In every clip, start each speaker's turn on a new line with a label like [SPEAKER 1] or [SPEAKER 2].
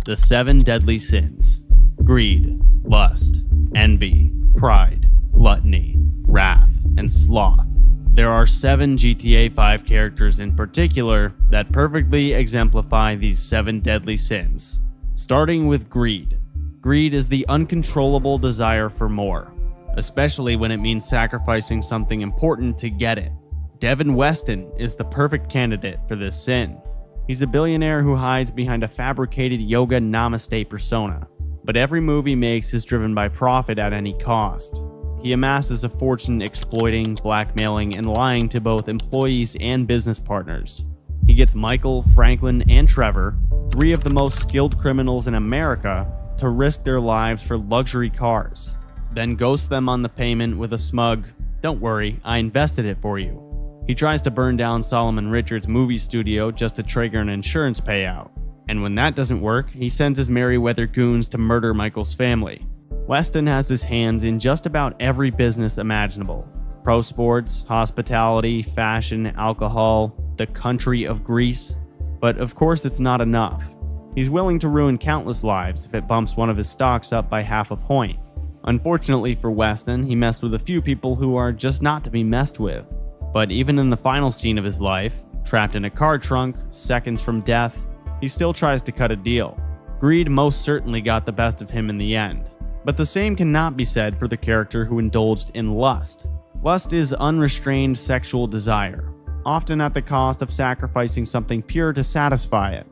[SPEAKER 1] The 7 deadly sins: greed, lust, envy, pride, gluttony, wrath, and sloth. There are 7 GTA 5 characters in particular that perfectly exemplify these 7 deadly sins. Starting with greed. Greed is the uncontrollable desire for more, especially when it means sacrificing something important to get it. Devin Weston is the perfect candidate for this sin. He's a billionaire who hides behind a fabricated yoga namaste persona, but every move he makes is driven by profit at any cost. He amasses a fortune exploiting, blackmailing, and lying to both employees and business partners. He gets Michael, Franklin, and Trevor, 3 of the most skilled criminals in America, to risk their lives for luxury cars, then ghosts them on the payment with a smug, "Don't worry, I invested it for you." He tries to burn down Solomon Richards' movie studio just to trigger an insurance payout. And when that doesn't work, he sends his Merryweather goons to murder Michael's family. Weston has his hands in just about every business imaginable: pro sports, hospitality, fashion, alcohol, the country of Greece. But of course it's not enough. He's willing to ruin countless lives if it bumps one of his stocks up by half a point. Unfortunately for Weston, he messed with a few people who are just not to be messed with. But even in the final scene of his life, trapped in a car trunk, seconds from death, he still tries to cut a deal. Greed most certainly got the best of him in the end. But the same cannot be said for the character who indulged in lust. Lust is unrestrained sexual desire, often at the cost of sacrificing something pure to satisfy it.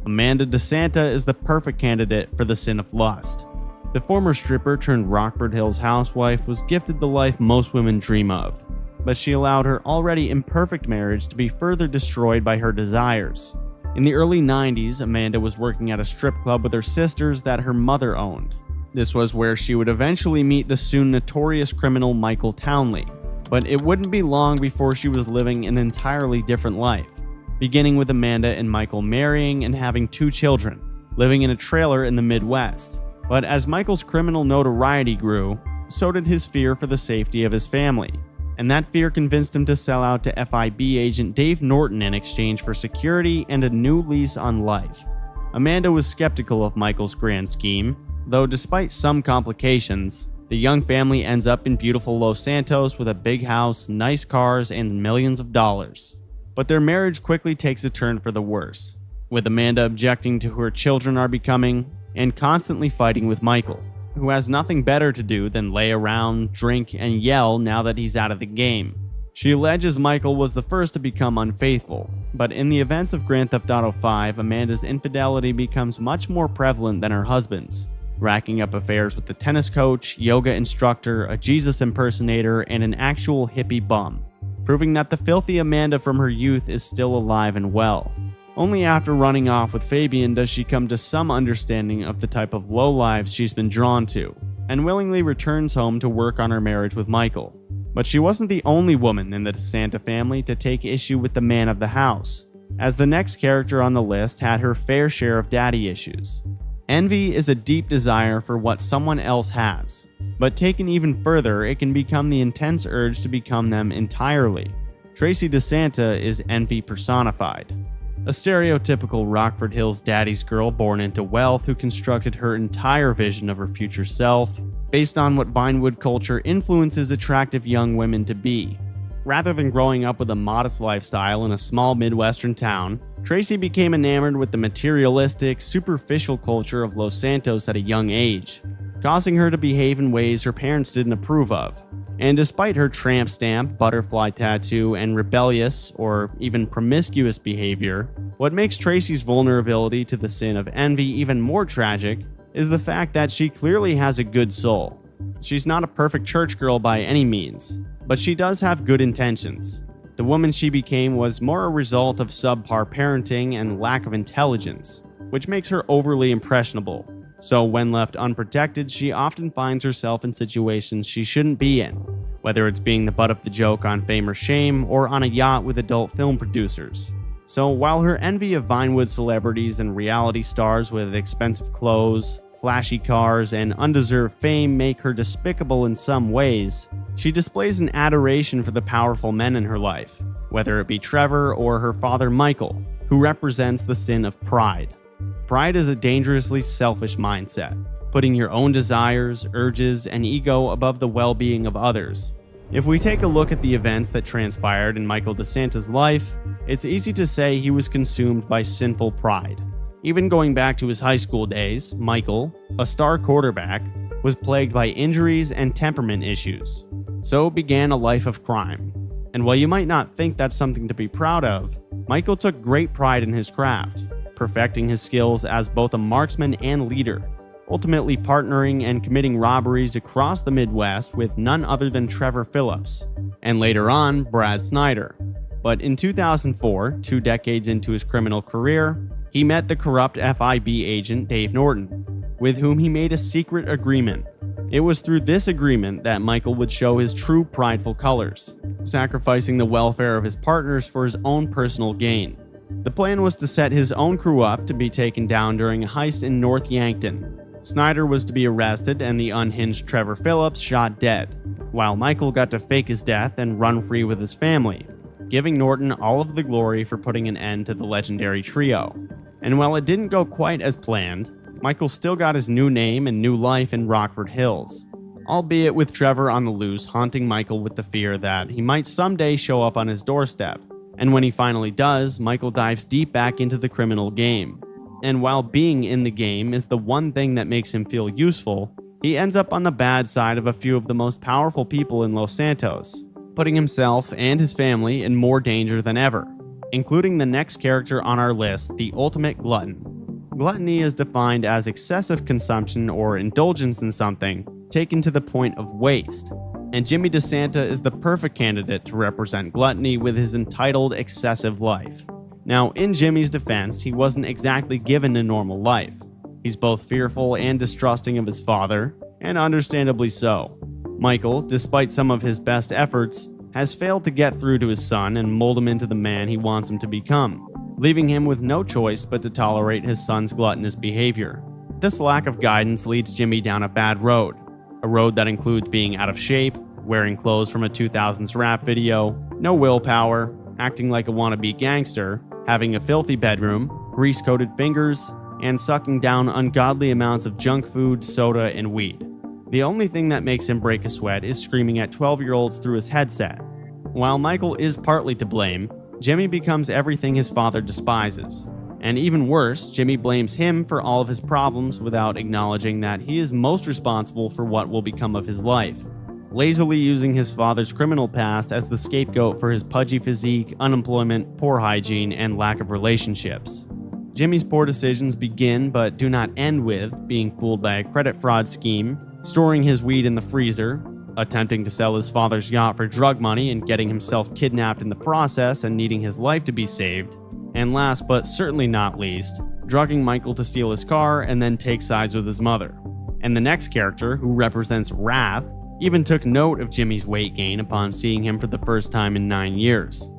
[SPEAKER 1] Amanda De Santa is the perfect candidate for the sin of lust. The former stripper turned Rockford Hills housewife was gifted the life most women dream of, but she allowed her already imperfect marriage to be further destroyed by her desires. In the early 90s, Amanda was working at a strip club with her sisters that her mother owned. This was where she would eventually meet the soon notorious criminal Michael Townley, but it wouldn't be long before she was living an entirely different life, beginning with Amanda and Michael marrying and having 2 children, living in a trailer in the Midwest. But as Michael's criminal notoriety grew, so did his fear for the safety of his family. And that fear convinced him to sell out to FIB agent Dave Norton in exchange for security and a new lease on life. Amanda was skeptical of Michael's grand scheme, though despite some complications, the young family ends up in beautiful Los Santos with a big house, nice cars, and millions of dollars. But their marriage quickly takes a turn for the worse, with Amanda objecting to who her children are becoming and constantly fighting with Michael, who has nothing better to do than lay around, drink, and yell now that he's out of the game. She alleges Michael was the first to become unfaithful, but in the events of Grand Theft Auto V, Amanda's infidelity becomes much more prevalent than her husband's, racking up affairs with the tennis coach, yoga instructor, a Jesus impersonator, and an actual hippie bum, proving that the filthy Amanda from her youth is still alive and well. Only after running off with Fabian does she come to some understanding of the type of lowlives she's been drawn to, and willingly returns home to work on her marriage with Michael. But she wasn't the only woman in the De Santa family to take issue with the man of the house, as the next character on the list had her fair share of daddy issues. Envy is a deep desire for what someone else has, but taken even further, it can become the intense urge to become them entirely. Tracey De Santa is envy personified. A stereotypical Rockford Hills daddy's girl born into wealth who constructed her entire vision of her future self based on what Vinewood culture influences attractive young women to be. Rather than growing up with a modest lifestyle in a small Midwestern town, Tracey became enamored with the materialistic, superficial culture of Los Santos at a young age, causing her to behave in ways her parents didn't approve of. And despite her tramp stamp, butterfly tattoo, and rebellious or even promiscuous behavior, what makes Tracey's vulnerability to the sin of envy even more tragic is the fact that she clearly has a good soul. She's not a perfect church girl by any means, but she does have good intentions. The woman she became was more a result of subpar parenting and lack of intelligence, which makes her overly impressionable. So when left unprotected, she often finds herself in situations she shouldn't be in, whether it's being the butt of the joke on Fame or Shame or on a yacht with adult film producers. So while her envy of Vinewood celebrities and reality stars with expensive clothes, flashy cars, and undeserved fame make her despicable in some ways, she displays an adoration for the powerful men in her life, whether it be Trevor or her father Michael, who represents the sin of pride. Pride is a dangerously selfish mindset, putting your own desires, urges, and ego above the well-being of others. If we take a look at the events that transpired in Michael De Santa's life, it's easy to say he was consumed by sinful pride. Even going back to his high school days, Michael, a star quarterback, was plagued by injuries and temperament issues. So began a life of crime. And while you might not think that's something to be proud of, Michael took great pride in his craft, perfecting his skills as both a marksman and leader, ultimately partnering and committing robberies across the Midwest with none other than Trevor Philips, and later on, Brad Snyder. But in 2004, 2 decades into his criminal career, he met the corrupt FIB agent Dave Norton, with whom he made a secret agreement. It was through this agreement that Michael would show his true prideful colors, sacrificing the welfare of his partners for his own personal gain. The plan was to set his own crew up to be taken down during a heist in North Yankton. Snyder was to be arrested and the unhinged Trevor Philips shot dead, while Michael got to fake his death and run free with his family, giving Norton all of the glory for putting an end to the legendary trio. And while it didn't go quite as planned, Michael still got his new name and new life in Rockford Hills, albeit with Trevor on the loose haunting Michael with the fear that he might someday show up on his doorstep. And when he finally does, Michael dives deep back into the criminal game. And while being in the game is the one thing that makes him feel useful, he ends up on the bad side of a few of the most powerful people in Los Santos, putting himself and his family in more danger than ever, including the next character on our list, the ultimate glutton. Gluttony is defined as excessive consumption or indulgence in something taken to the point of waste, and Jimmy De Santa is the perfect candidate to represent gluttony with his entitled, excessive life. Now, in Jimmy's defense, he wasn't exactly given a normal life. He's both fearful and distrusting of his father, and understandably so. Michael, despite some of his best efforts, has failed to get through to his son and mold him into the man he wants him to become, leaving him with no choice but to tolerate his son's gluttonous behavior. This lack of guidance leads Jimmy down a bad road, a road that includes being out of shape, wearing clothes from a 2000s rap video, no willpower, acting like a wannabe gangster, having a filthy bedroom, grease-coated fingers, and sucking down ungodly amounts of junk food, soda, and weed. The only thing that makes him break a sweat is screaming at 12-year-olds through his headset. While Michael is partly to blame, Jimmy becomes everything his father despises. And even worse, Jimmy blames him for all of his problems without acknowledging that he is most responsible for what will become of his life, lazily using his father's criminal past as the scapegoat for his pudgy physique, unemployment, poor hygiene, and lack of relationships. Jimmy's poor decisions begin but do not end with being fooled by a credit fraud scheme, storing his weed in the freezer, attempting to sell his father's yacht for drug money and getting himself kidnapped in the process and needing his life to be saved, and last but certainly not least, drugging Michael to steal his car and then take sides with his mother. And the next character, who represents Wrath, even took note of Jimmy's weight gain upon seeing him for the first time in 9 years.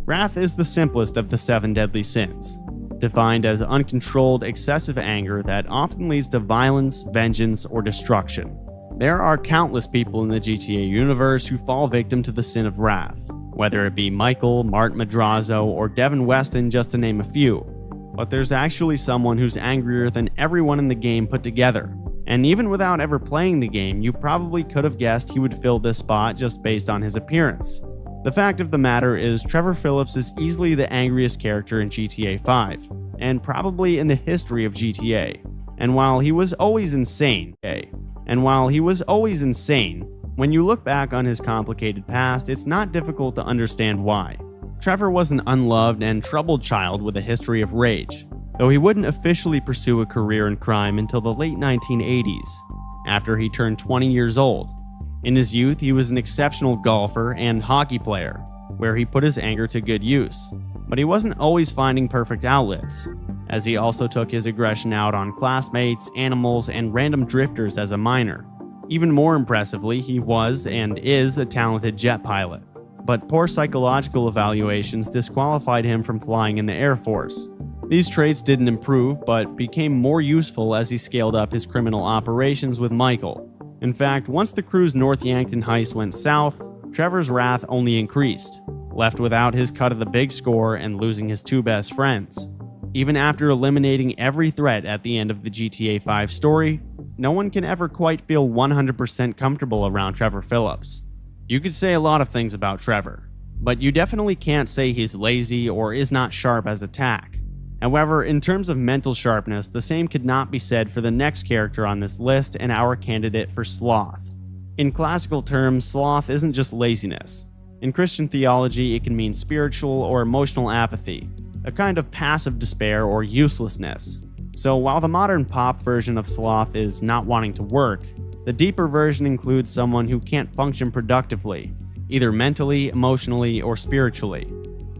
[SPEAKER 1] Wrath is the simplest of the 7 deadly sins, defined as uncontrolled, excessive anger that often leads to violence, vengeance, or destruction. There are countless people in the GTA universe who fall victim to the sin of wrath, whether it be Michael, Martin Madrazo, or Devin Weston, just to name a few. But there's actually someone who's angrier than everyone in the game put together. And even without ever playing the game, you probably could have guessed he would fill this spot just based on his appearance. The fact of the matter is, Trevor Philips is easily the angriest character in GTA 5, and probably in the history of GTA. And while he was always insane, when you look back on his complicated past, it's not difficult to understand why. Trevor was an unloved and troubled child with a history of rage, though he wouldn't officially pursue a career in crime until the late 1980s, after he turned 20 years old. In his youth, he was an exceptional golfer and hockey player, where he put his anger to good use. But he wasn't always finding perfect outlets, as he also took his aggression out on classmates, animals, and random drifters as a minor. Even more impressively, he was and is a talented jet pilot, but poor psychological evaluations disqualified him from flying in the Air Force. These traits didn't improve, but became more useful as he scaled up his criminal operations with Michael. In fact, once the crew's North Yankton heist went south, Trevor's wrath only increased, left without his cut of the big score and losing his 2 best friends. Even after eliminating every threat at the end of the GTA 5 story, no one can ever quite feel 100% comfortable around Trevor Philips. You could say a lot of things about Trevor, but you definitely can't say he's lazy or is not sharp as attack. However, in terms of mental sharpness, the same could not be said for the next character on this list and our candidate for sloth. In classical terms, sloth isn't just laziness. In Christian theology, it can mean spiritual or emotional apathy, a kind of passive despair or uselessness. So while the modern pop version of sloth is not wanting to work, the deeper version includes someone who can't function productively, either mentally, emotionally, or spiritually.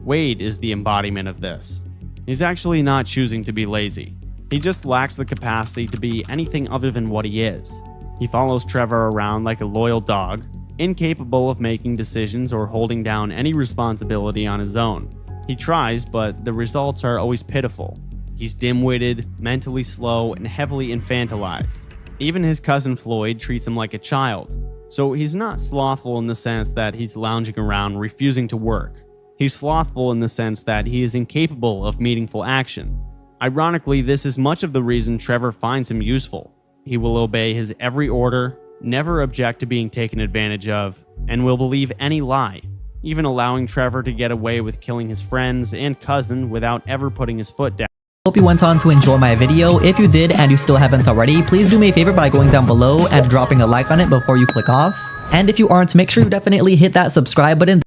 [SPEAKER 1] Wade is the embodiment of this. He's actually not choosing to be lazy. He just lacks the capacity to be anything other than what he is. He follows Trevor around like a loyal dog, incapable of making decisions or holding down any responsibility on his own. He tries, but the results are always pitiful. He's dim-witted, mentally slow, and heavily infantilized. Even his cousin Floyd treats him like a child. So he's not slothful in the sense that he's lounging around refusing to work. He's slothful in the sense that he is incapable of meaningful action. Ironically, this is much of the reason Trevor finds him useful. He will obey his every order, never object to being taken advantage of, and will believe any lie, even allowing Trevor to get away with killing his friends and cousin without ever putting his foot down.
[SPEAKER 2] Hope you went on to enjoy my video. If you did and you still haven't already, please do me a favor by going down below and dropping a like on it before you click off. And if you aren't, make sure you definitely hit that subscribe button.